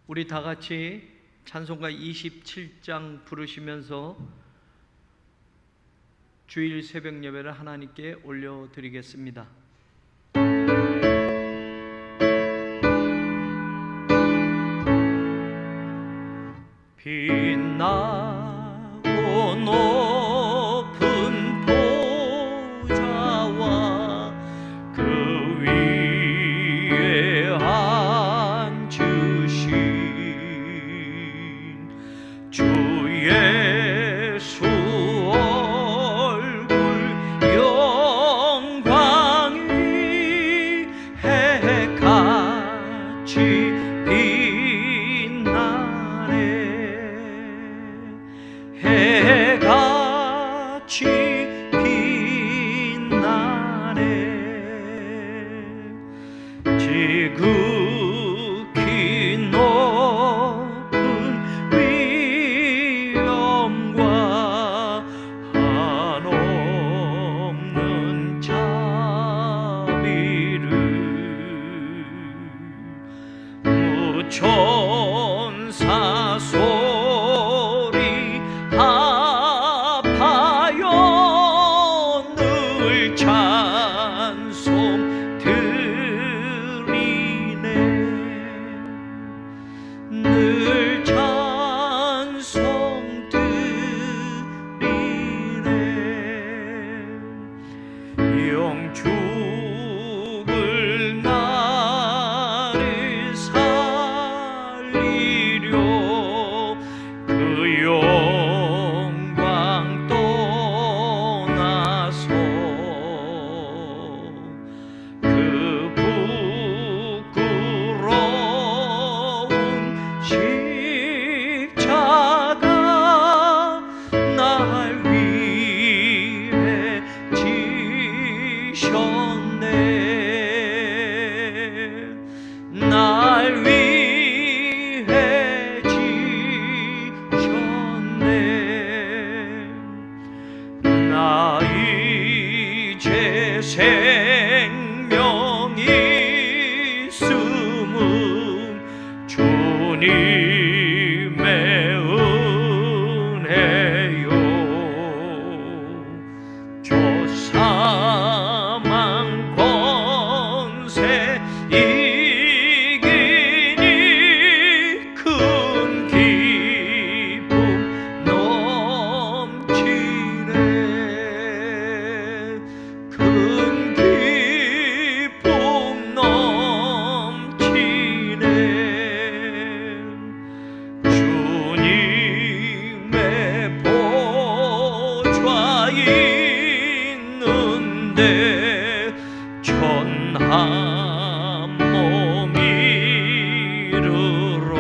우리 다 같이 찬송가 27장 부르시면서 주일 새벽 예배를 하나님께 올려드리겠습니다. 빛나고 높은 보좌와 그 위에 앉으신 주 예수 얼굴 영광이 해같이 해같이 빛나네. 지극히 높은 위엄과 한없는 자비를 무천사 소리 합하여 늘 찬송 드리네. 늘 찬송 드리네. 영 죽을 나를 살리려 그 영광 떠나서 그 부끄러운 십자가 날 위해 지셨네. 날 위해 지셨네. 나 이제 생명이 있음은 주님의 은혜요. 저 사망 권세 이기니 큰 기쁨 넘치네. 큰 기쁨 넘치네. 주님의 보좌 있는데 천한 몸 이르러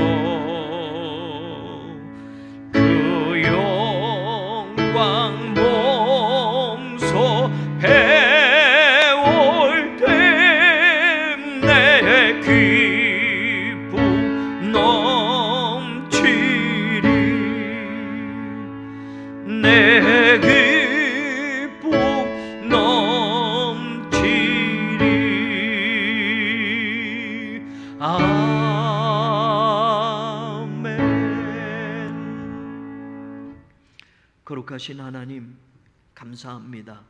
그 영광 몸소 배울 때 내 기쁨 넘치리. 내 기쁨 넘치리. 아멘. 거룩하신 하나님, 감사합니다.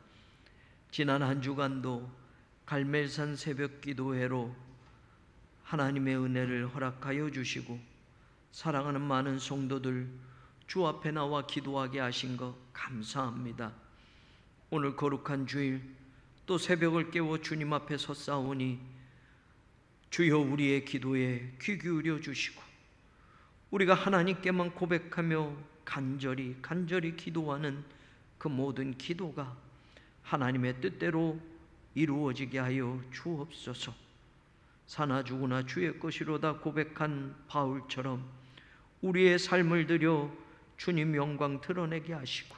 지난 한 주간도 갈멜산 새벽 기도회로 하나님의 은혜를 허락하여 주시고 사랑하는 많은 성도들 주 앞에 나와 기도하게 하신 것 감사합니다. 오늘 거룩한 주일 또 새벽을 깨워 주님 앞에 섰사오니 주여 우리의 기도에 귀 기울여 주시고 우리가 하나님께만 고백하며 간절히 기도하는 그 모든 기도가 하나님의 뜻대로 이루어지게 하여 주옵소서. 사나 죽으나 주의 것이로다 고백한 바울처럼 우리의 삶을 들여 주님 영광 드러내게 하시고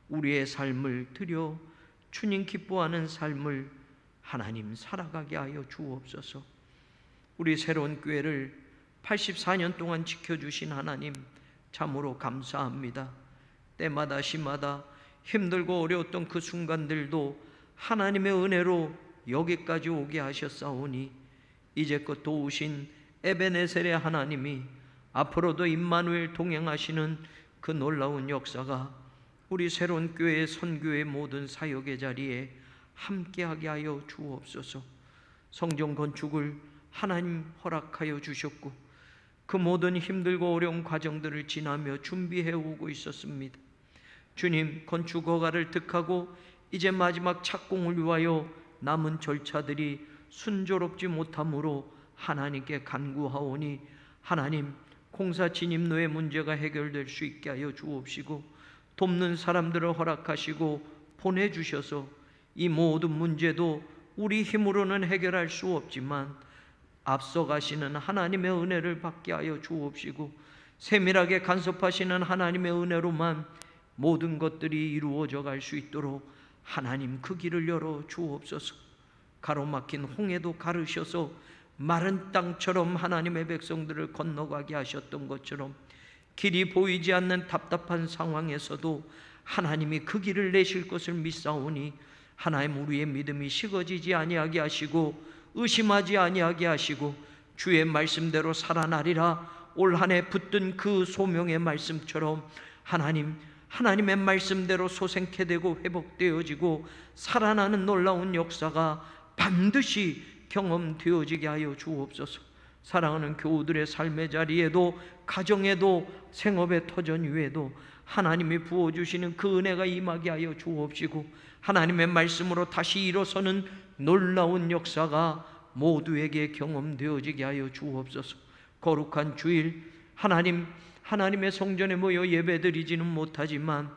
우리의 삶을 들여 주님 기뻐하는 삶을 하나님 살아가게 하여 주옵소서. 우리 새로운 교회를 84년 동안 지켜주신 하나님 참으로 감사합니다. 때마다 시마다 힘들고 어려웠던 그 순간들도 하나님의 은혜로 여기까지 오게 하셨사오니 이제껏 도우신 에베네셀의 하나님이 앞으로도 임마누엘 동행하시는 그 놀라운 역사가 우리 새로운 교회 선교의 모든 사역의 자리에 함께하게 하여 주옵소서. 성전 건축을 하나님 허락하여 주셨고 그 모든 힘들고 어려운 과정들을 지나며 준비해 오고 있었습니다. 주님, 건축 허가를 득하고 이제 마지막 착공을 위하여 남은 절차들이 순조롭지 못하므로 하나님께 간구하오니 하나님, 공사 진입로의 문제가 해결될 수 있게 하여 주옵시고 돕는 사람들을 허락하시고 보내주셔서 이 모든 문제도 우리 힘으로는 해결할 수 없지만 앞서가시는 하나님의 은혜를 받게 하여 주옵시고 세밀하게 간섭하시는 하나님의 은혜로만 모든 것들이 이루어져 갈 수 있도록 하나님 그 길을 열어 주옵소서. 가로막힌 홍해도 가르셔서 마른 땅처럼 하나님의 백성들을 건너가게 하셨던 것처럼 길이 보이지 않는 답답한 상황에서도 하나님이 그 길을 내실 것을 믿사오니 하나님, 우리의 믿음이 식어지지 아니하게 하시고 의심하지 아니하게 하시고 주의 말씀대로 살아나리라 올 한 해 붙든 그 소명의 말씀처럼 하나님의 말씀대로 소생케 되고 회복되어지고 살아나는 놀라운 역사가 반드시 경험되어지게 하여 주옵소서. 사랑하는 교우들의 삶의 자리에도 가정에도 생업의 터전 위에도 하나님이 부어주시는 그 은혜가 임하게 하여 주옵시고 하나님의 말씀으로 다시 일어서는 놀라운 역사가 모두에게 경험되어지게 하여 주옵소서. 거룩한 주일 하나님의 성전에 모여 예배드리지는 못하지만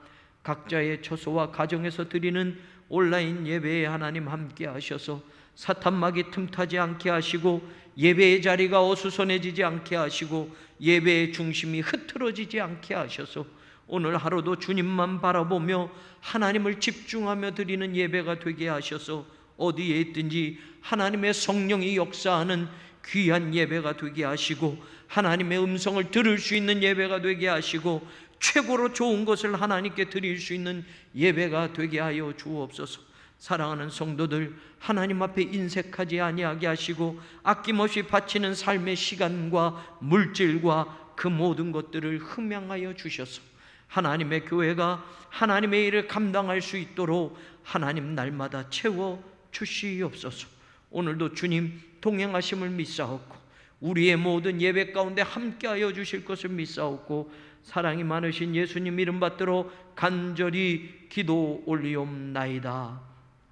각자의 처소와 가정에서 드리는 온라인 예배에 하나님 함께 하셔서 사탄막이 틈타지 않게 하시고 예배의 자리가 어수선해지지 않게 하시고 예배의 중심이 흐트러지지 않게 하셔서 오늘 하루도 주님만 바라보며 하나님을 집중하며 드리는 예배가 되게 하셔서 어디에 있든지 하나님의 성령이 역사하는 귀한 예배가 되게 하시고 하나님의 음성을 들을 수 있는 예배가 되게 하시고 최고로 좋은 것을 하나님께 드릴 수 있는 예배가 되게 하여 주옵소서. 사랑하는 성도들, 하나님 앞에 인색하지 아니하게 하시고 아낌없이 바치는 삶의 시간과 물질과 그 모든 것들을 흠양하여 주셔서 하나님의 교회가 하나님의 일을 감당할 수 있도록 하나님 날마다 채워 주시옵소서. 오늘도 주님 동행하심을 믿사옵고 우리의 모든 예배 가운데 함께하여 주실 것을 믿사옵고 사랑이 많으신 예수님 이름 받들어 간절히 기도 올리옵나이다.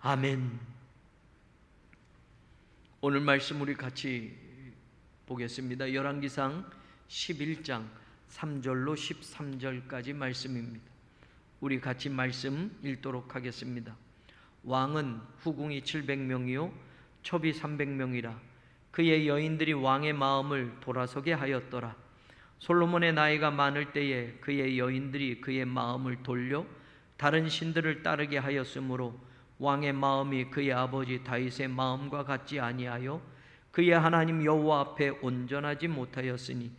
아멘. 오늘 말씀 우리 같이 보겠습니다. 열왕기상 11장 3절로 13절까지 말씀입니다. 우리 같이 말씀 읽도록 하겠습니다. 왕은 후궁이 700명이요 첩이 300명이라 그의 여인들이 왕의 마음을 돌아서게 하였더라. 솔로몬의 나이가 많을 때에 그의 여인들이 그의 마음을 돌려 다른 신들을 따르게 하였으므로 왕의 마음이 그의 아버지 다윗의 마음과 같지 아니하여 그의 하나님 여호와 앞에 온전하지 못하였으니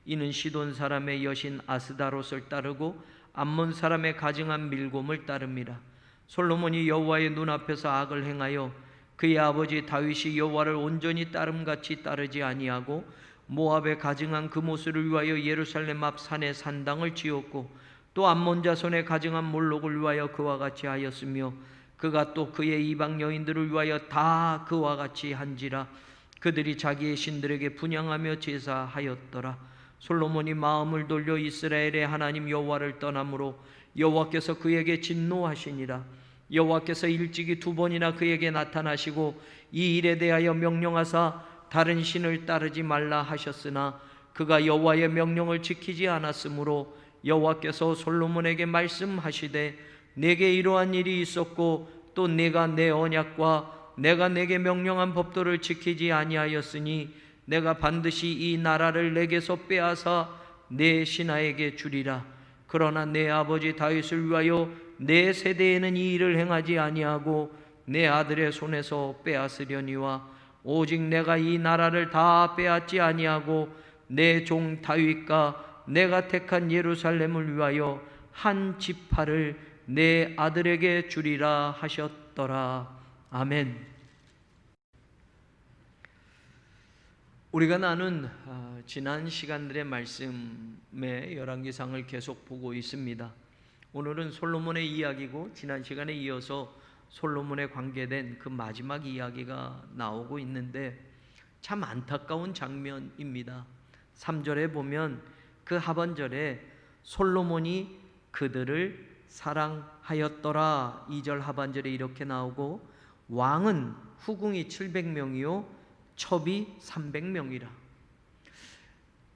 이는 시돈 사람의 여신 아스다롯을 따르고 암몬 사람의 가증한 밀곰을 따릅니다. 솔로몬이 여호와의 눈앞에서 악을 행하여 그의 아버지 다윗이 여호와를 온전히 따름같이 따르지 아니하고 모압의 가증한 그모스를 위하여 예루살렘 앞 산에 산당을 지었고 또 암몬 자손의 가증한 몰록을 위하여 그와 같이 하였으며 그가 또 그의 이방 여인들을 위하여 다 그와 같이 한지라. 그들이 자기의 신들에게 분향하며 제사하였더라. 솔로몬이 마음을 돌려 이스라엘의 하나님 여호와를 떠나므로 여호와께서 그에게 진노하시니라. 여호와께서 일찍이 2번이나 그에게 나타나시고 이 일에 대하여 명령하사 다른 신을 따르지 말라 하셨으나 그가 여호와의 명령을 지키지 않았으므로 여호와께서 솔로몬에게 말씀하시되 내게 이러한 일이 있었고 또 내가 내 언약과 내가 내게 명령한 법도를 지키지 아니하였으니 내가 반드시 이 나라를 내게서 빼앗아 내 신하에게 주리라. 그러나 내 아버지 다윗을 위하여 내 세대에는 이 일을 행하지 아니하고 내 아들의 손에서 빼앗으려니와 오직 내가 이 나라를 다 빼앗지 아니하고 내 종 다윗과 내가 택한 예루살렘을 위하여 한 지파를 내 아들에게 주리라 하셨더라. 아멘. 우리가 나눈 지난 시간들의 말씀의 열왕기상을 계속 보고 있습니다. 오늘은 솔로몬의 이야기고 지난 시간에 이어서 솔로몬에 관계된 그 마지막 이야기가 나오고 있는데 참 안타까운 장면입니다. 3절에 보면 그 하반절에 솔로몬이 그들을 사랑하였더라, 2절 하반절에 이렇게 나오고 왕은 후궁이 700명이요 첩이 300명이라.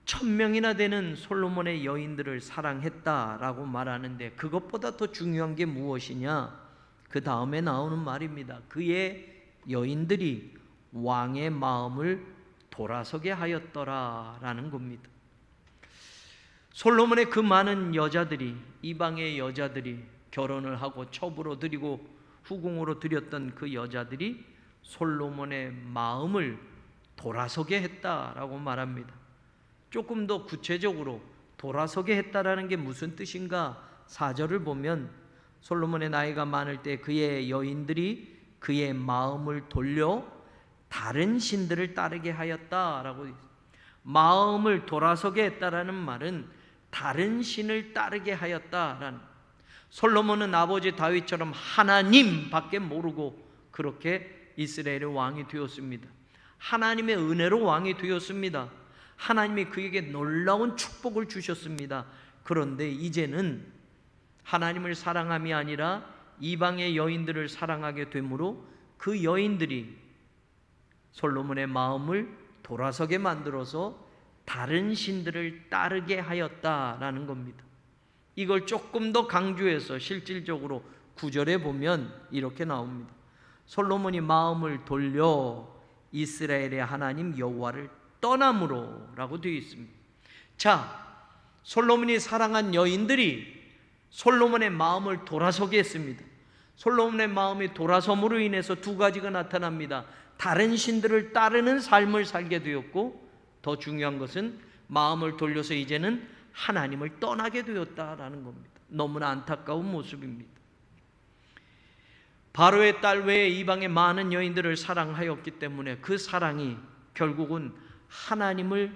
1000명이나 되는 솔로몬의 여인들을 사랑했다라고 말하는데 그것보다 더 중요한 게 무엇이냐? 그 다음에 나오는 말입니다. 그의 여인들이 왕의 마음을 돌아서게 하였더라라는 겁니다. 솔로몬의 그 많은 여자들이, 이방의 여자들이 결혼을 하고 첩으로 드리고 후궁으로 드렸던 그 여자들이 솔로몬의 마음을 돌아서게 했다라고 말합니다. 조금 더 구체적으로 돌아서게 했다라는 게 무슨 뜻인가? 4절을 보면 솔로몬의 나이가 많을 때 그의 여인들이 그의 마음을 돌려 다른 신들을 따르게 하였다라고. 마음을 돌아서게 했다라는 말은 다른 신을 따르게 하였다라는. 솔로몬은 아버지 다윗처럼 하나님밖에 모르고 그렇게 이스라엘의 왕이 되었습니다. 하나님의 은혜로 왕이 되었습니다. 하나님이 그에게 놀라운 축복을 주셨습니다. 그런데 이제는 하나님을 사랑함이 아니라 이방의 여인들을 사랑하게 되므로 그 여인들이 솔로몬의 마음을 돌아서게 만들어서 다른 신들을 따르게 하였다라는 겁니다. 이걸 조금 더 강조해서 실질적으로 9절에 보면 이렇게 나옵니다. 솔로몬이 마음을 돌려 이스라엘의 하나님 여호와를 떠남으로 라고 되어 있습니다. 자, 솔로몬이 사랑한 여인들이 솔로몬의 마음을 돌아서게 했습니다. 솔로몬의 마음이 돌아섬으로 인해서 두 가지가 나타납니다. 다른 신들을 따르는 삶을 살게 되었고, 더 중요한 것은 마음을 돌려서 이제는 하나님을 떠나게 되었다라는 겁니다. 너무나 안타까운 모습입니다. 바로의 딸 외에 이방의 많은 여인들을 사랑하였기 때문에 그 사랑이 결국은 하나님을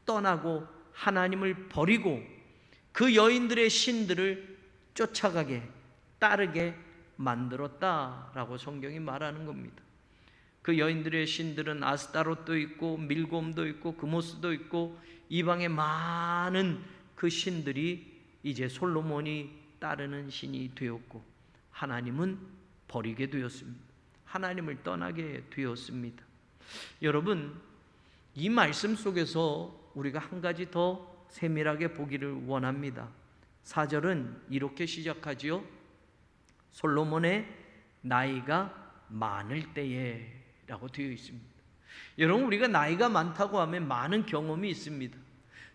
떠나고 하나님을 버리고 그 여인들의 신들을 쫓아가게 따르게 만들었다라고 성경이 말하는 겁니다. 그 여인들의 신들은 아스타롯도 있고 밀곰도 있고 그모스도 있고 이방의 많은 그 신들이 이제 솔로몬이 따르는 신이 되었고 하나님은 버리게 되었습니다. 하나님을 떠나게 되었습니다. 여러분, 이 말씀 속에서 우리가 한 가지 더 세밀하게 보기를 원합니다. 4절은 이렇게 시작하지요. 솔로몬의 나이가 많을 때에 라고 되어 있습니다. 여러분, 우리가 나이가 많다고 하면 많은 경험이 있습니다.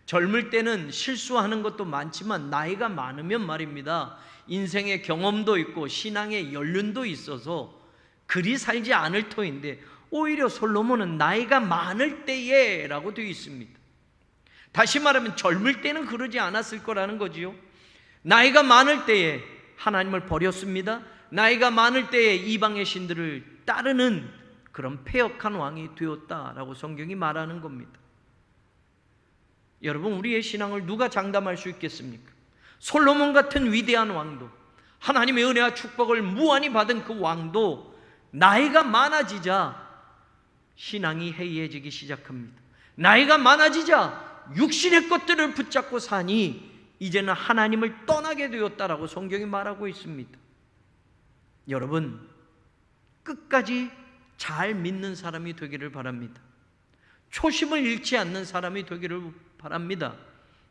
젊을 때는 실수하는 것도 많지만 나이가 많으면 말입니다, 인생의 경험도 있고 신앙의 연륜도 있어서 그리 살지 않을 터인데 오히려 솔로몬은 나이가 많을 때에 라고 되어 있습니다. 다시 말하면 젊을 때는 그러지 않았을 거라는 거지요. 나이가 많을 때에 하나님을 버렸습니다. 나이가 많을 때에 이방의 신들을 따르는 그런 패역한 왕이 되었다라고 성경이 말하는 겁니다. 여러분, 우리의 신앙을 누가 장담할 수 있겠습니까? 솔로몬 같은 위대한 왕도, 하나님의 은혜와 축복을 무한히 받은 그 왕도 나이가 많아지자 신앙이 해이해지기 시작합니다. 나이가 많아지자 육신의 것들을 붙잡고 사니 이제는 하나님을 떠나게 되었다라고 성경이 말하고 있습니다. 여러분, 끝까지 잘 믿는 사람이 되기를 바랍니다. 초심을 잃지 않는 사람이 되기를 바랍니다.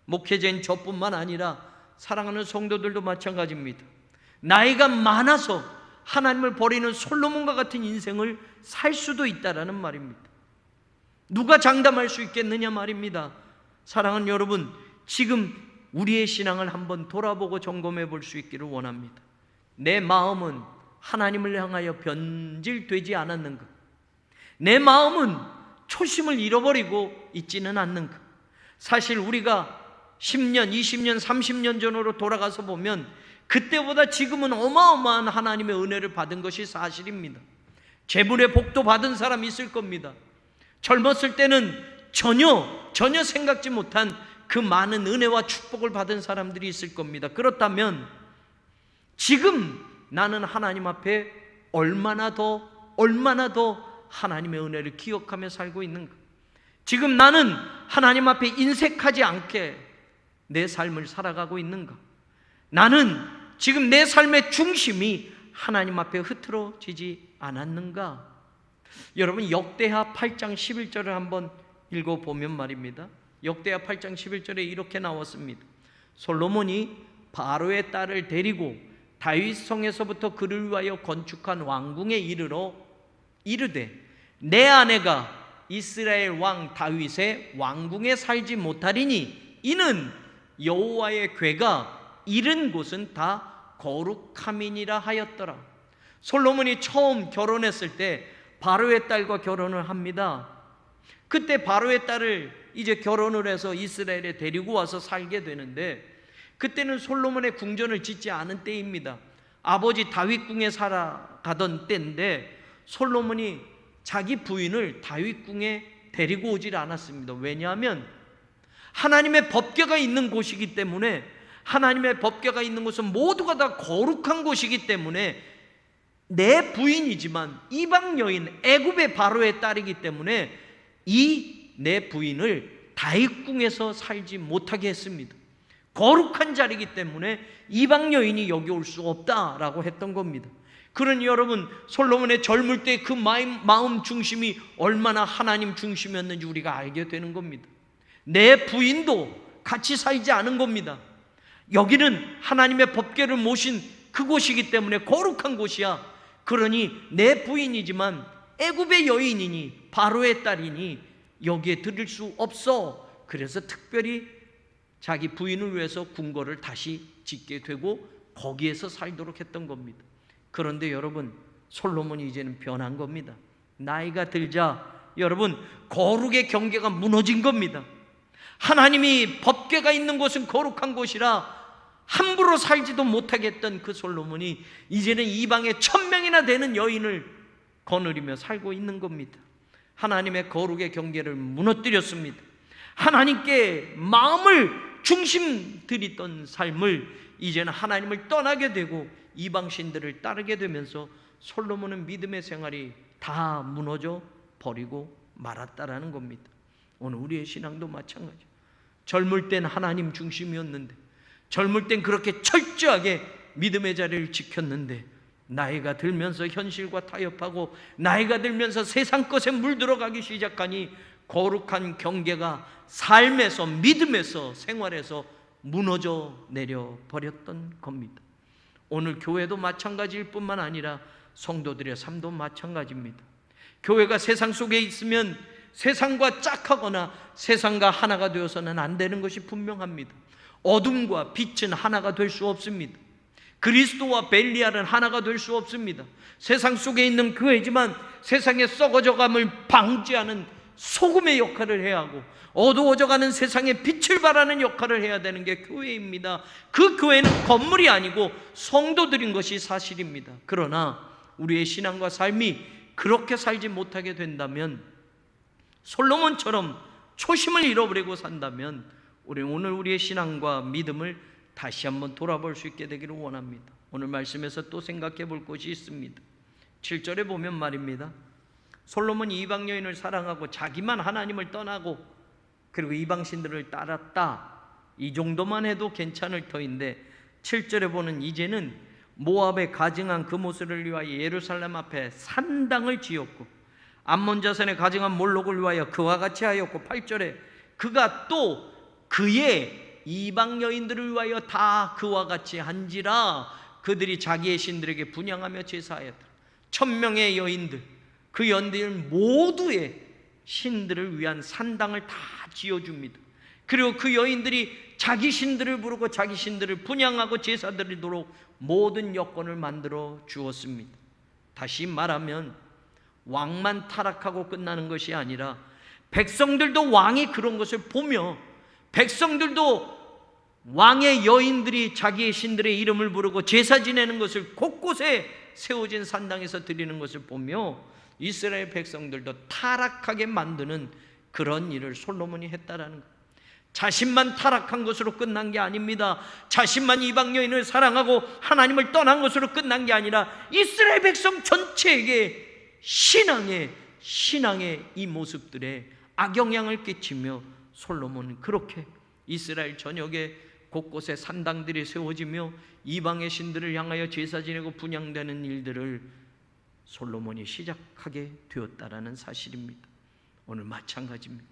목회자인 저뿐만 아니라 사랑하는 성도들도 마찬가지입니다. 나이가 많아서 하나님을 버리는 솔로몬과 같은 인생을 살 수도 있다라는 말입니다. 누가 장담할 수 있겠느냐 말입니다. 사랑하는 여러분, 지금 우리의 신앙을 한번 돌아보고 점검해 볼 수 있기를 원합니다. 내 마음은 하나님을 향하여 변질되지 않았는가? 내 마음은 초심을 잃어버리고 있지는 않는가? 사실 우리가 10년, 20년, 30년 전으로 돌아가서 보면 그때보다 지금은 어마어마한 하나님의 은혜를 받은 것이 사실입니다. 재물의 복도 받은 사람이 있을 겁니다. 젊었을 때는 전혀 생각지 못한 그 많은 은혜와 축복을 받은 사람들이 있을 겁니다. 그렇다면 지금 나는 하나님 앞에 얼마나 더 하나님의 은혜를 기억하며 살고 있는가? 지금 나는 하나님 앞에 인색하지 않게 내 삶을 살아가고 있는가? 나는 지금 내 삶의 중심이 하나님 앞에 흐트러지지 않았는가? 여러분, 역대하 8장 11절을 한번 읽어보면 말입니다. 역대하 8장 11절에 이렇게 나왔습니다. 솔로몬이 바로의 딸을 데리고 다윗 성에서부터 그를 위하여 건축한 왕궁에 이르러 이르되 내 아내가 이스라엘 왕 다윗의 왕궁에 살지 못하리니 이는 여호와의 궤가 이른 곳은 다 거룩함이니라 하였더라. 솔로몬이 처음 결혼했을 때 바로의 딸과 결혼을 합니다. 그때 바로의 딸을 이제 결혼을 해서 이스라엘에 데리고 와서 살게 되는데, 그때는 솔로몬의 궁전을 짓지 않은 때입니다. 아버지 다윗 궁에 살아가던 때인데 솔로몬이 자기 부인을 다윗 궁에 데리고 오질 않았습니다. 왜냐하면 하나님의 법궤가 있는 곳이기 때문에, 하나님의 법궤가 있는 곳은 모두가 다 거룩한 곳이기 때문에, 내 부인이지만 이방 여인 애굽의 바로의 딸이기 때문에 이 내 부인을 다윗 궁에서 살지 못하게 했습니다. 거룩한 자리이기 때문에 이방 여인이 여기 올 수 없다라고 했던 겁니다. 그러니 여러분, 솔로몬의 젊을 때 그 마음 중심이 얼마나 하나님 중심이었는지 우리가 알게 되는 겁니다. 내 부인도 같이 살지 않은 겁니다. 여기는 하나님의 법궤를 모신 그곳이기 때문에 거룩한 곳이야. 그러니 내 부인이지만 애굽의 여인이니 바로의 딸이니 여기에 들을 수 없어. 그래서 특별히 자기 부인을 위해서 궁궐을 다시 짓게 되고 거기에서 살도록 했던 겁니다. 그런데 여러분, 솔로몬이 이제는 변한 겁니다. 나이가 들자 여러분, 거룩의 경계가 무너진 겁니다. 하나님이 법궤가 있는 곳은 거룩한 곳이라 함부로 살지도 못하겠던 그 솔로몬이 이제는 이방에 1000명이나 되는 여인을 거느리며 살고 있는 겁니다. 하나님의 거룩의 경계를 무너뜨렸습니다. 하나님께 마음을 중심 들이던 삶을 이제는 하나님을 떠나게 되고 이방신들을 따르게 되면서 솔로몬은 믿음의 생활이 다 무너져 버리고 말았다라는 겁니다. 오늘 우리의 신앙도 마찬가지예요. 젊을 땐 하나님 중심이었는데, 젊을 땐 그렇게 철저하게 믿음의 자리를 지켰는데, 나이가 들면서 현실과 타협하고 나이가 들면서 세상 것에 물들어가기 시작하니 거룩한 경계가 삶에서, 믿음에서, 생활에서 무너져 내려 버렸던 겁니다. 오늘 교회도 마찬가지일 뿐만 아니라 성도들의 삶도 마찬가지입니다. 교회가 세상 속에 있으면 세상과 짝하거나 세상과 하나가 되어서는 안 되는 것이 분명합니다. 어둠과 빛은 하나가 될 수 없습니다. 그리스도와 벨리알은 하나가 될 수 없습니다. 세상 속에 있는 교회지만 세상의 썩어져감을 방지하는 소금의 역할을 해야 하고, 어두워져가는 세상에 빛을 발하는 역할을 해야 되는 게 교회입니다. 그 교회는 건물이 아니고 성도들인 것이 사실입니다. 그러나 우리의 신앙과 삶이 그렇게 살지 못하게 된다면, 솔로몬처럼 초심을 잃어버리고 산다면, 우리는 오늘 우리의 신앙과 믿음을 다시 한번 돌아볼 수 있게 되기를 원합니다. 오늘 말씀에서 또 생각해 볼 것이 있습니다. 7절에 보면 말입니다. 솔로몬이 이방 여인을 사랑하고 자기만 하나님을 떠나고 그리고 이방신들을 따랐다, 이 정도만 해도 괜찮을 터인데 7절에 보는 이제는 모압에 가증한 그모스를 위하여 예루살렘 앞에 산당을 지었고 암몬 자손에 가증한 몰록을 위하여 그와 같이 하였고, 8절에 그가 또 그의 이방 여인들을 위하여 다 그와 같이 한지라 그들이 자기의 신들에게 분향하며 제사하였다. 1000명의 여인들, 그 여인들 모두의 신들을 위한 산당을 다 지어줍니다. 그리고 그 여인들이 자기 신들을 부르고 자기 신들을 분향하고 제사드리도록 모든 여건을 만들어 주었습니다. 다시 말하면 왕만 타락하고 끝나는 것이 아니라 백성들도 왕이 그런 것을 보며, 백성들도 왕의 여인들이 자기의 신들의 이름을 부르고 제사 지내는 것을 곳곳에 세워진 산당에서 드리는 것을 보며 이스라엘 백성들도 타락하게 만드는 그런 일을 솔로몬이 했다라는 것. 자신만 타락한 것으로 끝난 게 아닙니다. 자신만 이방 여인을 사랑하고 하나님을 떠난 것으로 끝난 게 아니라 이스라엘 백성 전체에게 신앙의 이 모습들에 악영향을 끼치며 솔로몬은 그렇게 이스라엘 전역에 곳곳에 산당들이 세워지며 이방의 신들을 향하여 제사 지내고 분향되는 일들을 솔로몬이 시작하게 되었다라는 사실입니다. 오늘 마찬가지입니다.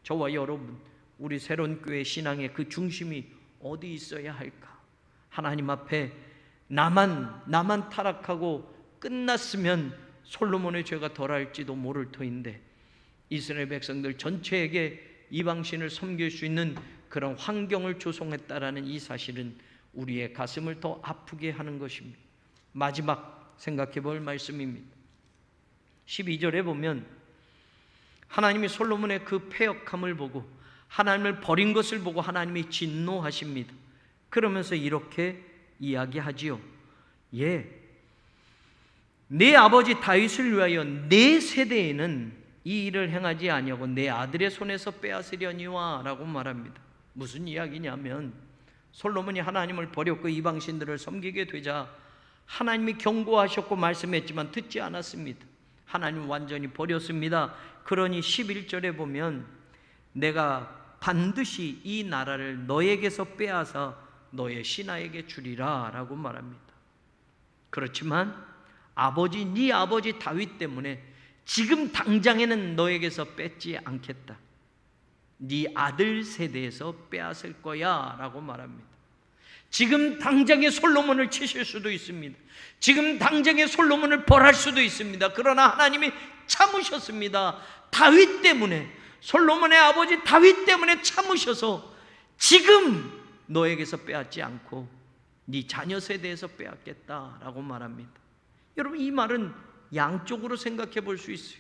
저와 여러분, 우리 새로운 교회 신앙의 그 중심이 어디 있어야 할까? 하나님 앞에 나만 타락하고 끝났으면 솔로몬의 죄가 덜할지도 모를 터인데 이스라엘 백성들 전체에게 이방신을 섬길 수 있는 그런 환경을 조성했다라는 이 사실은 우리의 가슴을 더 아프게 하는 것입니다. 마지막 생각해 볼 말씀입니다. 12절에 보면 하나님이 솔로몬의 그 패역함을 보고 하나님을 버린 것을 보고 하나님이 진노하십니다. 그러면서 이렇게 이야기하지요. 내 아버지 다윗을 위하여 내 세대에는 이 일을 행하지 아니하고 내 아들의 손에서 빼앗으려니와 라고 말합니다. 무슨 이야기냐면 솔로몬이 하나님을 버렸고 이방신들을 섬기게 되자 하나님이 경고하셨고 말씀했지만 듣지 않았습니다. 하나님 완전히 버렸습니다. 그러니 11절에 보면 내가 반드시 이 나라를 너에게서 빼앗아 너의 신하에게 주리라 라고 말합니다. 그렇지만 네 아버지 다윗 때문에 지금 당장에는 너에게서 뺏지 않겠다. 네 아들 세대에서 빼앗을 거야 라고 말합니다. 지금 당장에 솔로몬을 치실 수도 있습니다. 지금 당장에 솔로몬을 벌할 수도 있습니다. 그러나 하나님이 참으셨습니다. 다윗 때문에, 솔로몬의 아버지 다윗 때문에 참으셔서 지금 너에게서 빼앗지 않고 네 자녀 세대에서 빼앗겠다라고 말합니다. 여러분, 이 말은 양쪽으로 생각해 볼 수 있어요.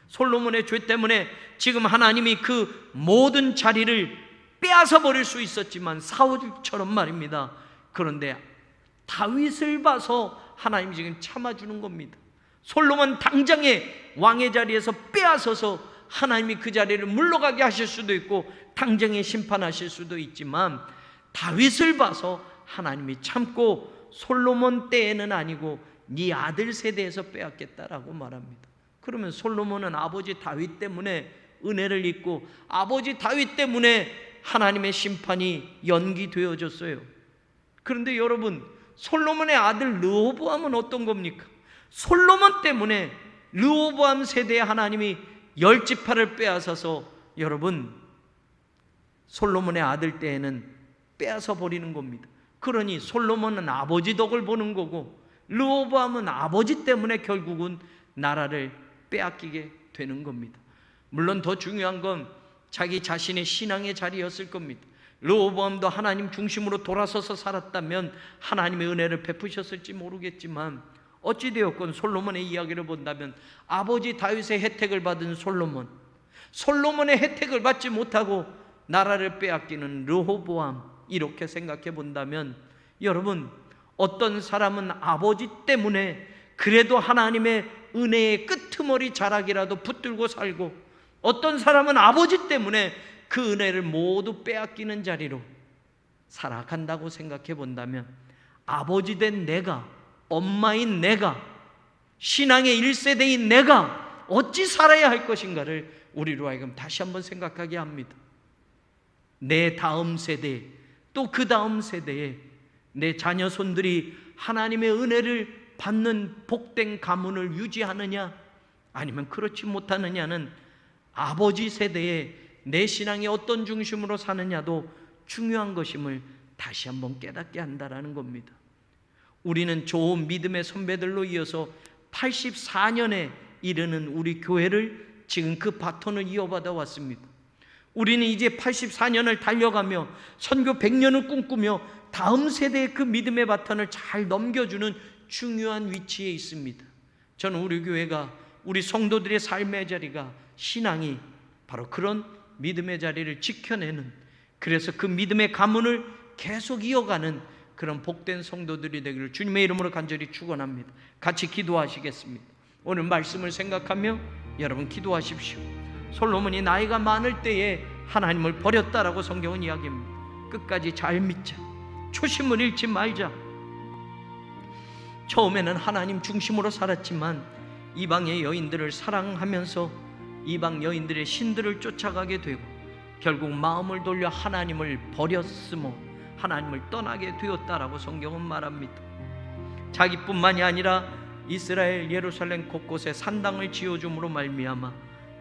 솔로몬의 죄 때문에 지금 하나님이 그 모든 자리를 빼앗아 버릴 수 있었지만 사울처럼 말입니다. 그런데 다윗을 봐서 하나님이 지금 참아주는 겁니다. 솔로몬 당장에 왕의 자리에서 빼앗아서 하나님이 그 자리를 물러가게 하실 수도 있고 당장에 심판하실 수도 있지만 다윗을 봐서 하나님이 참고 솔로몬 때에는 아니고 네 아들 세대에서 빼앗겠다라고 말합니다. 그러면 솔로몬은 아버지 다윗 때문에 은혜를 입고 아버지 다윗 때문에 하나님의 심판이 연기되어졌어요. 그런데 여러분, 솔로몬의 아들 르호보암은 어떤 겁니까? 솔로몬 때문에 르호보암 세대에 하나님이 10지파를 빼앗아서 여러분 솔로몬의 아들 때에는 빼앗아 버리는 겁니다. 그러니 솔로몬은 아버지 덕을 보는 거고 르호보암은 아버지 때문에 결국은 나라를 빼앗기게 되는 겁니다. 물론 더 중요한 건 자기 자신의 신앙의 자리였을 겁니다. 르호보암도 하나님 중심으로 돌아서서 살았다면 하나님의 은혜를 베푸셨을지 모르겠지만 어찌되었건 솔로몬의 이야기를 본다면 아버지 다윗의 혜택을 받은 솔로몬의 혜택을 받지 못하고 나라를 빼앗기는 르호보암, 이렇게 생각해 본다면 여러분, 어떤 사람은 아버지 때문에 그래도 하나님의 은혜의 끄트머리 자락이라도 붙들고 살고 어떤 사람은 아버지 때문에 그 은혜를 모두 빼앗기는 자리로 살아간다고 생각해 본다면 아버지 된 내가, 엄마인 내가, 신앙의 1세대인 내가 어찌 살아야 할 것인가를 우리로 하여금 다시 한번 생각하게 합니다. 내 다음 세대, 또 그 다음 세대에 내 자녀 손들이 하나님의 은혜를 받는 복된 가문을 유지하느냐 아니면 그렇지 못하느냐는 아버지 세대에 내 신앙이 어떤 중심으로 사느냐도 중요한 것임을 다시 한번 깨닫게 한다라는 겁니다. 우리는 좋은 믿음의 선배들로 이어서 84년에 이르는 우리 교회를 지금 그 바톤을 이어받아 왔습니다. 우리는 이제 84년을 달려가며 선교 100년을 꿈꾸며 다음 세대의 그 믿음의 바톤을 잘 넘겨주는 중요한 위치에 있습니다. 저는 우리 교회가, 우리 성도들의 삶의 자리가, 신앙이 바로 그런 믿음의 자리를 지켜내는, 그래서 그 믿음의 가문을 계속 이어가는 그런 복된 성도들이 되기를 주님의 이름으로 간절히 축원합니다. 같이 기도하시겠습니다. 오늘 말씀을 생각하며 여러분 기도하십시오. 솔로몬이 나이가 많을 때에 하나님을 버렸다라고 성경은 이야기합니다. 끝까지 잘 믿자. 초심을 잃지 말자. 처음에는 하나님 중심으로 살았지만 이방의 여인들을 사랑하면서 이방 여인들의 신들을 쫓아가게 되고 결국 마음을 돌려 하나님을 버렸으므로 하나님을 떠나게 되었다라고 성경은 말합니다. 자기뿐만이 아니라 이스라엘 예루살렘 곳곳에 산당을 지어줌으로 말미암아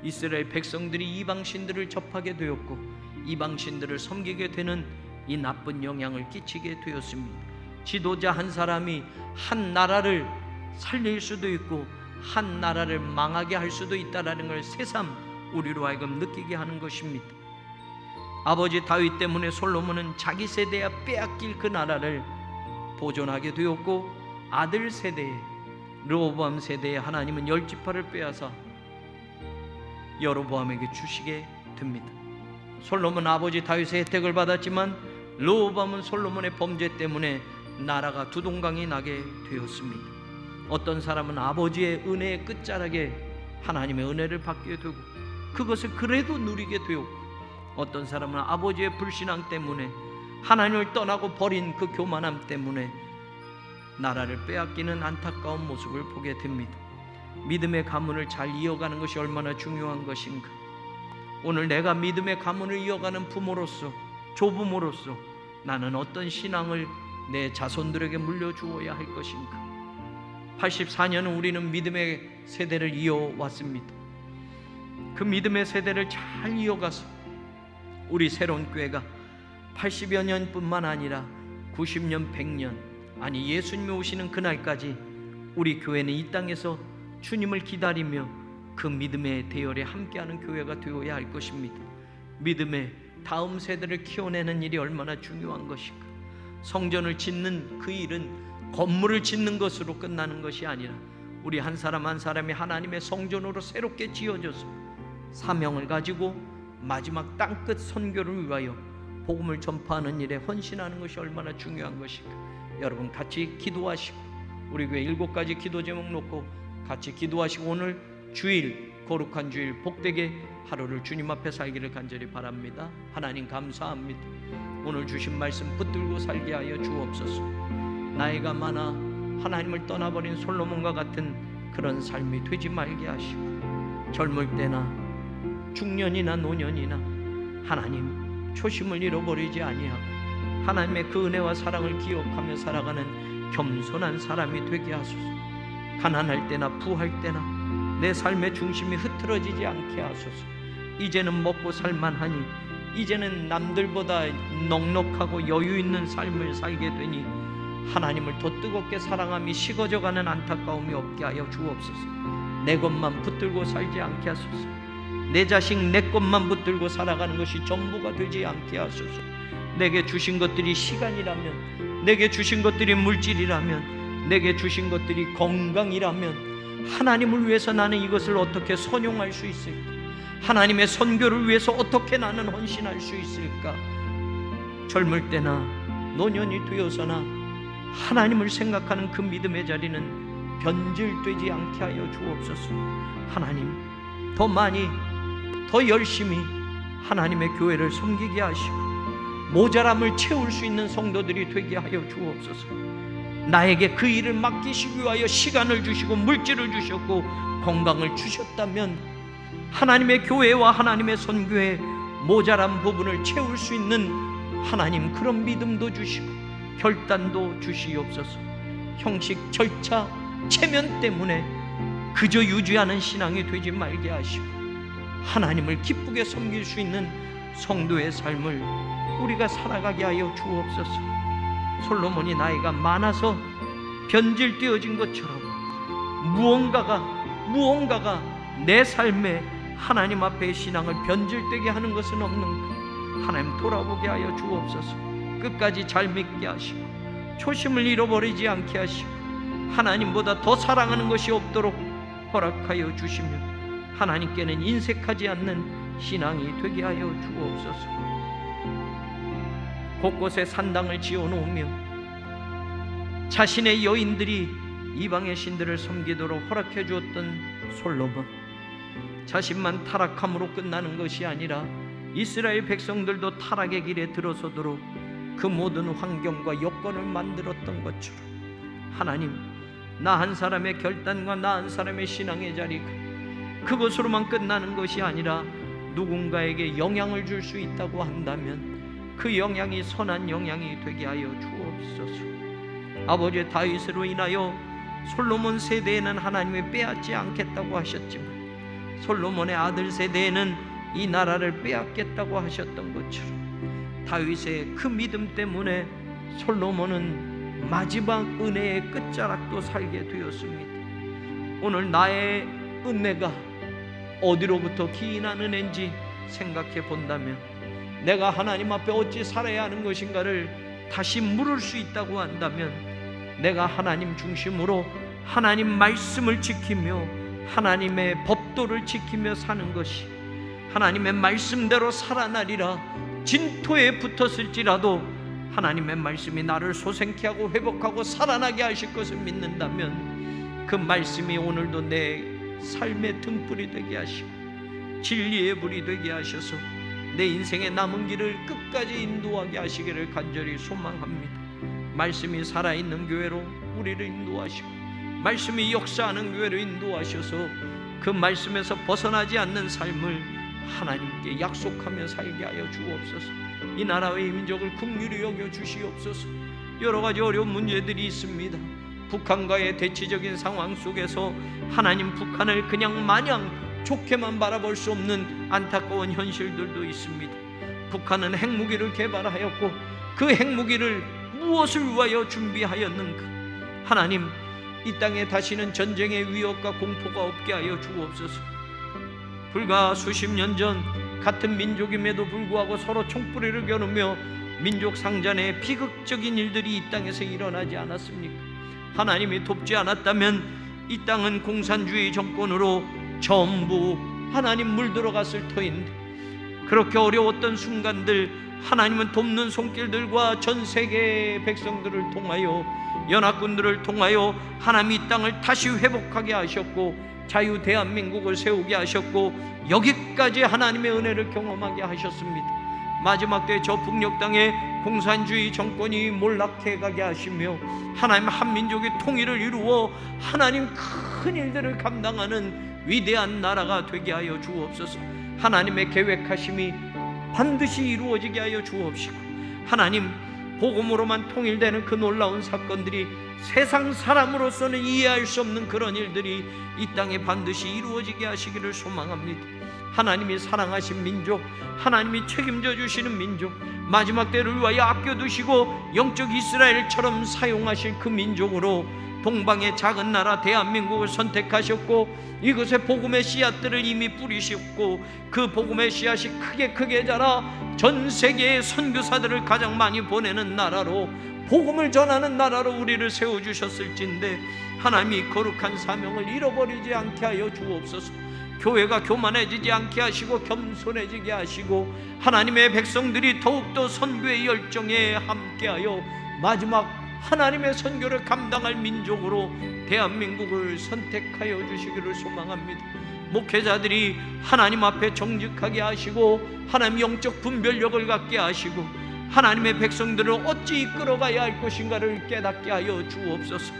이스라엘 백성들이 이방 신들을 접하게 되었고 이방 신들을 섬기게 되는 이 나쁜 영향을 끼치게 되었습니다. 지도자 한 사람이 한 나라를 살릴 수도 있고 한 나라를 망하게 할 수도 있다라는 걸 새삼 우리로 하여금 느끼게 하는 것입니다. 아버지 다윗 때문에 솔로몬은 자기 세대에 빼앗길 그 나라를 보존하게 되었고 아들 세대에 르호보암 세대에 하나님은 10지파를 빼앗아 여로보암에게 주시게 됩니다. 솔로몬 아버지 다윗의 혜택을 받았지만 르호보암은 솔로몬의 범죄 때문에 나라가 두동강이 나게 되었습니다. 어떤 사람은 아버지의 은혜의 끝자락에 하나님의 은혜를 받게 되고 그것을 그래도 누리게 되었고 어떤 사람은 아버지의 불신앙 때문에 하나님을 떠나고 버린 그 교만함 때문에 나라를 빼앗기는 안타까운 모습을 보게 됩니다. 믿음의 가문을 잘 이어가는 것이 얼마나 중요한 것인가. 오늘 내가 믿음의 가문을 이어가는 부모로서 조부모로서 나는 어떤 신앙을 내 자손들에게 물려주어야 할 것인가. 84년은 우리는 믿음의 세대를 이어왔습니다. 그 믿음의 세대를 잘 이어가서 우리 새로운 교회가 80여 년뿐만 아니라 90년, 100년 아니 예수님이 오시는 그날까지 우리 교회는 이 땅에서 주님을 기다리며 그 믿음의 대열에 함께하는 교회가 되어야 할 것입니다. 믿음의 다음 세대를 키워내는 일이 얼마나 중요한 것인가. 성전을 짓는 그 일은 건물을 짓는 것으로 끝나는 것이 아니라 우리 한 사람 한 사람이 하나님의 성전으로 새롭게 지어져서 사명을 가지고 마지막 땅끝 선교를 위하여 복음을 전파하는 일에 헌신하는 것이 얼마나 중요한 것인가. 여러분 같이 기도하시고 우리 교회 7가지 기도 제목 놓고 같이 기도하시고 오늘 주일 거룩한 주일 복되게 하루를 주님 앞에 살기를 간절히 바랍니다. 하나님 감사합니다. 오늘 주신 말씀 붙들고 살게 하여 주옵소서. 나이가 많아 하나님을 떠나버린 솔로몬과 같은 그런 삶이 되지 말게 하시고 젊을 때나 중년이나 노년이나 하나님 초심을 잃어버리지 아니하고 하나님의 그 은혜와 사랑을 기억하며 살아가는 겸손한 사람이 되게 하소서. 가난할 때나 부할 때나 내 삶의 중심이 흐트러지지 않게 하소서. 이제는 먹고 살만하니 이제는 남들보다 넉넉하고 여유 있는 삶을 살게 되니 하나님을 더 뜨겁게 사랑함이 식어져가는 안타까움이 없게 하여 주옵소서. 내 것만 붙들고 살지 않게 하소서. 내 자식 내 것만 붙들고 살아가는 것이 전부가 되지 않게 하소서. 내게 주신 것들이 시간이라면, 내게 주신 것들이 물질이라면, 내게 주신 것들이 건강이라면 하나님을 위해서 나는 이것을 어떻게 선용할 수 있을까? 하나님의 선교를 위해서 어떻게 나는 헌신할 수 있을까? 젊을 때나 노년이 되어서나 하나님을 생각하는 그 믿음의 자리는 변질되지 않게 하여 주옵소서. 하나님 더 많이 더 열심히 하나님의 교회를 섬기게 하시고 모자람을 채울 수 있는 성도들이 되게 하여 주옵소서. 나에게 그 일을 맡기시기 위하여 시간을 주시고 물질을 주셨고 건강을 주셨다면 하나님의 교회와 하나님의 선교의 모자란 부분을 채울 수 있는 하나님 그런 믿음도 주시고 결단도 주시옵소서. 형식 절차 체면 때문에 그저 유지하는 신앙이 되지 말게 하시고 하나님을 기쁘게 섬길 수 있는 성도의 삶을 우리가 살아가게 하여 주옵소서. 솔로몬이 나이가 많아서 변질되어진 것처럼 무언가가 내 삶에 하나님 앞에 신앙을 변질되게 하는 것은 없는가? 하나님 돌아보게 하여 주옵소서. 끝까지 잘 믿게 하시고 초심을 잃어버리지 않게 하시고 하나님보다 더 사랑하는 것이 없도록 허락하여 주시며 하나님께는 인색하지 않는 신앙이 되게 하여 주옵소서. 곳곳에 산당을 지어놓으며 자신의 여인들이 이방의 신들을 섬기도록 허락해 주었던 솔로몬, 자신만 타락함으로 끝나는 것이 아니라 이스라엘 백성들도 타락의 길에 들어서도록 그 모든 환경과 여건을 만들었던 것처럼 하나님, 나 한 사람의 결단과 나 한 사람의 신앙의 자리가 그것으로만 끝나는 것이 아니라 누군가에게 영향을 줄 수 있다고 한다면 그 영향이 선한 영향이 되게 하여 주옵소서. 아버지 다윗으로 인하여 솔로몬 세대에는 하나님이 빼앗지 않겠다고 하셨지만 솔로몬의 아들 세대에는 이 나라를 빼앗겠다고 하셨던 것처럼 다윗의 그 믿음 때문에 솔로몬은 마지막 은혜의 끝자락도 살게 되었습니다. 오늘 나의 은혜가 어디로부터 기인한 은혜인지 생각해 본다면 내가 하나님 앞에 어찌 살아야 하는 것인가를 다시 물을 수 있다고 한다면 내가 하나님 중심으로 하나님 말씀을 지키며 하나님의 법도를 지키며 사는 것이 하나님의 말씀대로 살아나리라. 진토에 붙었을지라도 하나님의 말씀이 나를 소생케 하고 회복하고 살아나게 하실 것을 믿는다면 그 말씀이 오늘도 내 삶의 등불이 되게 하시고 진리의 불이 되게 하셔서 내 인생의 남은 길을 끝까지 인도하게 하시기를 간절히 소망합니다. 말씀이 살아있는 교회로 우리를 인도하시고 말씀이 역사하는 교회로 인도하셔서 그 말씀에서 벗어나지 않는 삶을 하나님께 약속하며 살게 하여 주옵소서. 이 나라의 민족을 긍휼히 여겨 주시옵소서. 여러 가지 어려운 문제들이 있습니다. 북한과의 대치적인 상황 속에서 하나님 북한을 그냥 마냥 좋게만 바라볼 수 없는 안타까운 현실들도 있습니다. 북한은 핵무기를 개발하였고 그 핵무기를 무엇을 위하여 준비하였는가? 하나님, 이 땅에 다시는 전쟁의 위협과 공포가 없게 하여 주옵소서. 불과 수십 년 전 같은 민족임에도 불구하고 서로 총뿌리를 겨누며 민족 상잔의 비극적인 일들이 이 땅에서 일어나지 않았습니까? 하나님이 돕지 않았다면 이 땅은 공산주의 정권으로 전부 하나님 물들어갔을 터인데 그렇게 어려웠던 순간들 하나님은 돕는 손길들과 전 세계 백성들을 통하여 연합군들을 통하여 하나님 이 땅을 다시 회복하게 하셨고 자유 대한민국을 세우게 하셨고 여기까지 하나님의 은혜를 경험하게 하셨습니다. 마지막 때 저 북녘 땅에 공산주의 정권이 몰락해 가게 하시며 하나님 한민족의 통일을 이루어 하나님 큰 일들을 감당하는 위대한 나라가 되게 하여 주옵소서. 하나님의 계획하심이 반드시 이루어지게 하여 주옵시고 하나님 복음으로만 통일되는 그 놀라운 사건들이 세상 사람으로서는 이해할 수 없는 그런 일들이 이 땅에 반드시 이루어지게 하시기를 소망합니다. 하나님이 사랑하신 민족, 하나님이 책임져 주시는 민족, 마지막 때를 위하여 아껴두시고 영적 이스라엘처럼 사용하실 그 민족으로 동방의 작은 나라 대한민국을 선택하셨고 이곳에 복음의 씨앗들을 이미 뿌리셨고 그 복음의 씨앗이 크게 자라 전 세계의 선교사들을 가장 많이 보내는 나라로 복음을 전하는 나라로 우리를 세워주셨을진데 하나님이 거룩한 사명을 잃어버리지 않게 하여 주옵소서. 교회가 교만해지지 않게 하시고 겸손해지게 하시고 하나님의 백성들이 더욱더 선교의 열정에 함께하여 마지막 하나님의 선교를 감당할 민족으로 대한민국을 선택하여 주시기를 소망합니다. 목회자들이 하나님 앞에 정직하게 하시고 하나님 영적 분별력을 갖게 하시고 하나님의 백성들을 어찌 이끌어가야 할 것인가를 깨닫게 하여 주옵소서.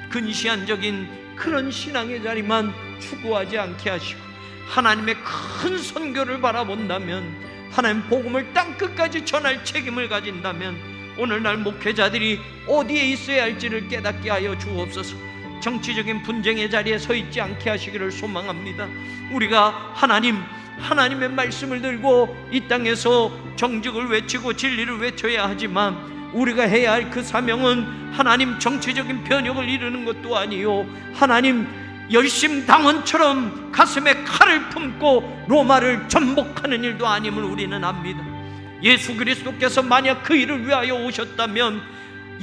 근시안적인 그런 신앙의 자리만 추구하지 않게 하시고 하나님의 큰 선교를 바라본다면 하나님 복음을 땅끝까지 전할 책임을 가진다면 오늘날 목회자들이 어디에 있어야 할지를 깨닫게 하여 주옵소서. 정치적인 분쟁의 자리에 서 있지 않게 하시기를 소망합니다. 우리가 하나님의 말씀을 들고 이 땅에서 정직을 외치고 진리를 외쳐야 하지만 우리가 해야 할 그 사명은 하나님 정치적인 변혁을 이루는 것도 아니요 하나님 열심당원처럼 가슴에 칼을 품고 로마를 전복하는 일도 아님을 우리는 압니다. 예수 그리스도께서 만약 그 일을 위하여 오셨다면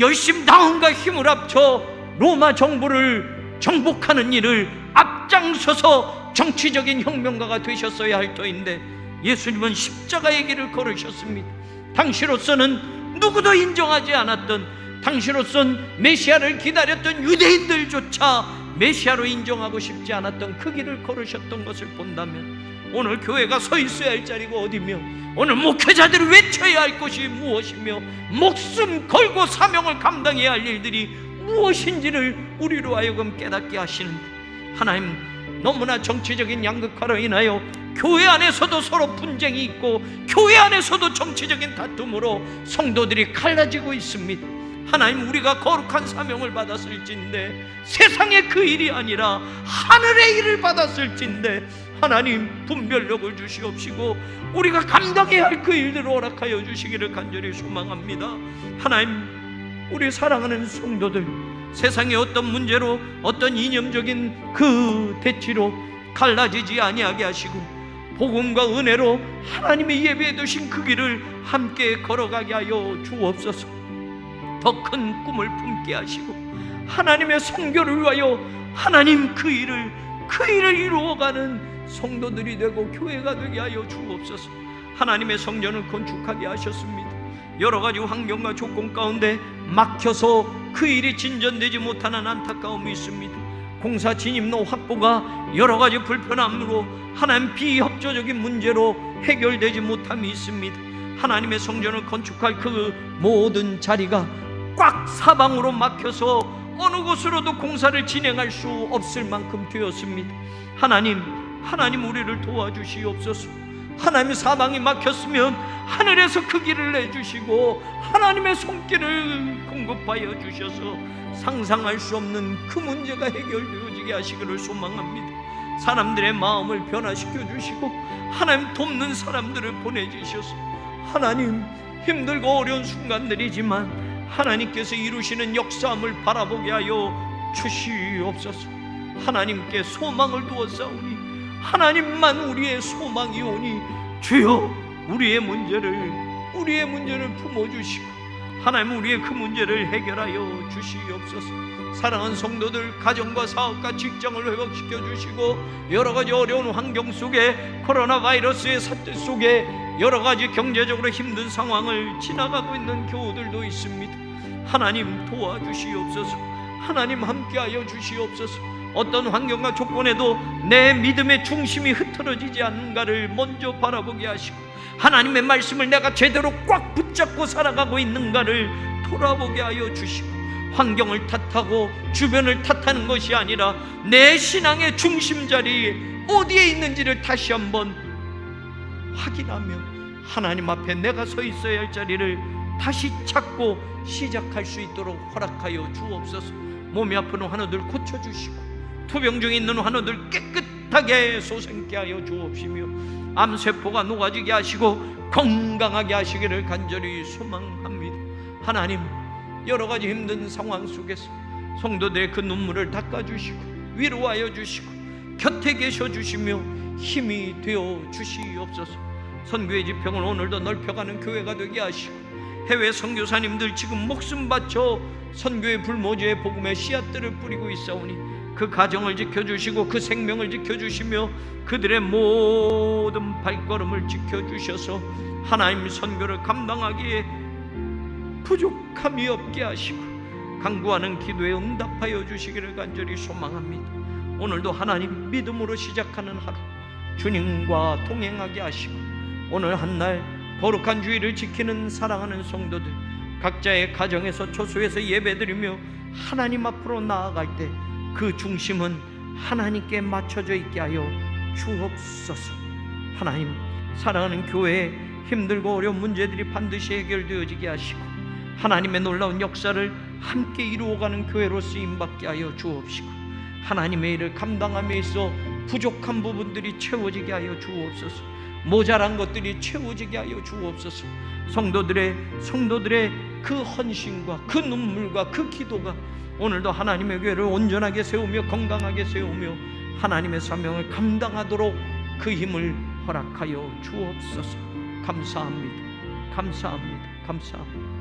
열심당원과 힘을 합쳐 로마 정부를 정복하는 일을 앞장서서 정치적인 혁명가가 되셨어야 할 터인데 예수님은 십자가의 길을 걸으셨습니다. 당시로서는 누구도 인정하지 않았던 당시로선 메시아를 기다렸던 유대인들조차 메시아로 인정하고 싶지 않았던 그 길을 걸으셨던 것을 본다면 오늘 교회가 서 있어야 할 자리가 어디며, 오늘 목회자들이 외쳐야 할 것이 무엇이며, 목숨 걸고 사명을 감당해야 할 일들이 무엇인지를 우리로 하여금 깨닫게 하시는 하나님, 너무나 정치적인 양극화로 인하여 교회 안에서도 서로 분쟁이 있고 교회 안에서도 정치적인 다툼으로 성도들이 갈라지고 있습니다. 하나님, 우리가 거룩한 사명을 받았을진데 세상의 그 일이 아니라 하늘의 일을 받았을진데 하나님, 분별력을 주시옵시고 우리가 감당해야 할 그 일들을 허락하여 주시기를 간절히 소망합니다. 하나님, 우리 사랑하는 성도들, 세상의 어떤 문제로, 어떤 이념적인 그 대치로 갈라지지 아니하게 하시고 복음과 은혜로 하나님의 예배해 두신 그 길을 함께 걸어가게 하여 주옵소서. 더 큰 꿈을 품게 하시고 하나님의 성교를 위하여 하나님 그 일을 이루어가는 성도들이 되고 교회가 되게 하여 주옵소서. 하나님의 성전을 건축하게 하셨습니다. 여러 가지 환경과 조건 가운데 막혀서 그 일이 진전되지 못하는 안타까움이 있습니다. 공사 진입로 확보가 여러 가지 불편함으로 하나님 비협조적인 문제로 해결되지 못함이 있습니다. 하나님의 성전을 건축할 그 모든 자리가 꽉 사방으로 막혀서 어느 곳으로도 공사를 진행할 수 없을 만큼 되었습니다. 하나님 우리를 도와주시옵소서. 하나님, 사방이 막혔으면 하늘에서 그 길을 내주시고 하나님의 손길을 공급하여 주셔서 상상할 수 없는 그 문제가 해결되어지게 하시기를 소망합니다. 사람들의 마음을 변화시켜 주시고 하나님, 돕는 사람들을 보내주셔서 하나님, 힘들고 어려운 순간들이지만 하나님께서 이루시는 역사함을 바라보게 하여 주시옵소서. 하나님께 소망을 두었사오니 하나님만 우리의 소망이오니 주여, 우리의 문제를 품어주시고 하나님, 우리의 그 문제를 해결하여 주시옵소서. 사랑하는 성도들, 가정과 사업과 직장을 회복시켜 주시고 여러 가지 어려운 환경 속에, 코로나 바이러스의 사태 속에 여러 가지 경제적으로 힘든 상황을 지나가고 있는 교우들도 있습니다. 하나님, 도와주시옵소서. 하나님, 함께하여 주시옵소서. 어떤 환경과 조건에도 내 믿음의 중심이 흐트러지지 않는가를 먼저 바라보게 하시고 하나님의 말씀을 내가 제대로 꽉 붙잡고 살아가고 있는가를 돌아보게 하여 주시고, 환경을 탓하고 주변을 탓하는 것이 아니라 내 신앙의 중심 자리에 어디에 있는지를 다시 한번 확인하며 하나님 앞에 내가 서 있어야 할 자리를 다시 찾고 시작할 수 있도록 허락하여 주옵소서. 몸이 아픈 환우들 고쳐주시고 투병 중에 있는 환우들 깨끗하게 소생케 하여 주옵시며 암세포가 녹아지게 하시고 건강하게 하시기를 간절히 소망합니다. 하나님, 여러 가지 힘든 상황 속에서 성도들의 그 눈물을 닦아주시고 위로하여 주시고 곁에 계셔 주시며 힘이 되어 주시옵소서. 선교의 지평을 오늘도 넓혀가는 교회가 되게 하시고 해외 선교사님들 지금 목숨 바쳐 선교의 불모지의 복음의 씨앗들을 뿌리고 있사오니 그 가정을 지켜주시고 그 생명을 지켜주시며 그들의 모든 발걸음을 지켜주셔서 하나님 선교를 감당하기에 부족함이 없게 하시고 간구하는 기도에 응답하여 주시기를 간절히 소망합니다. 오늘도 하나님 믿음으로 시작하는 하루 주님과 동행하게 하시고 오늘 한날 거룩한 주일을 지키는 사랑하는 성도들 각자의 가정에서 초소에서 예배드리며 하나님 앞으로 나아갈 때 그 중심은 하나님께 맞춰져 있게 하여 주옵소서. 하나님, 사랑하는 교회에 힘들고 어려운 문제들이 반드시 해결되어지게 하시고 하나님의 놀라운 역사를 함께 이루어가는 교회로 쓰임받게 하여 주옵시고 하나님의 일을 감당함에 있어 부족한 부분들이 채워지게 하여 주옵소서. 모자란 것들이 채워지게 하여 주옵소서. 성도들의 그 헌신과 그 눈물과 그 기도가 오늘도 하나님의 교회를 온전하게 세우며 건강하게 세우며 하나님의 사명을 감당하도록 그 힘을 허락하여 주옵소서. 감사합니다. 감사합니다. 감사합니다.